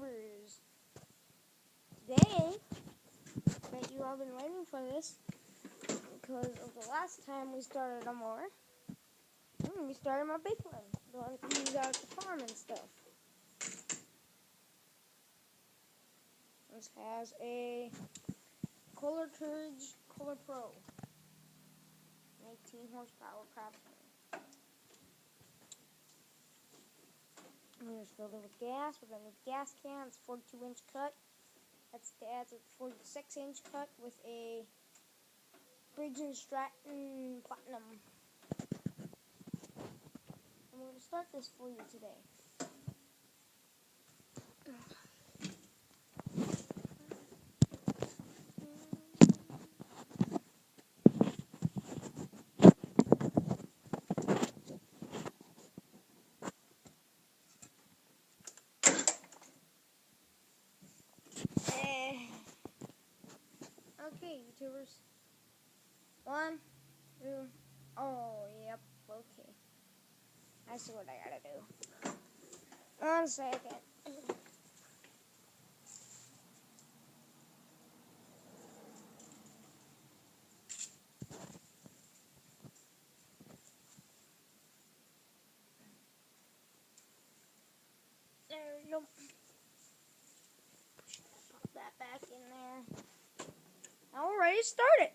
YouTubers. Today, that you all been waiting for this because of the last time we started a mower. We started my big one, the one to use out at the farm and stuff. This has a Kohler Pro, 18 horsepower craftsman. We just filled it with gas. We're gonna need gas can. It's 42-inch cut. That's Dad's 46-inch cut with a Briggs & Stratton Platinum. And we're gonna start this for you today. Okay, YouTubers. 1, 2, oh, yep, okay. I see what I gotta do. 1 second. There we go. Pop that back in there. Now we're ready to start it.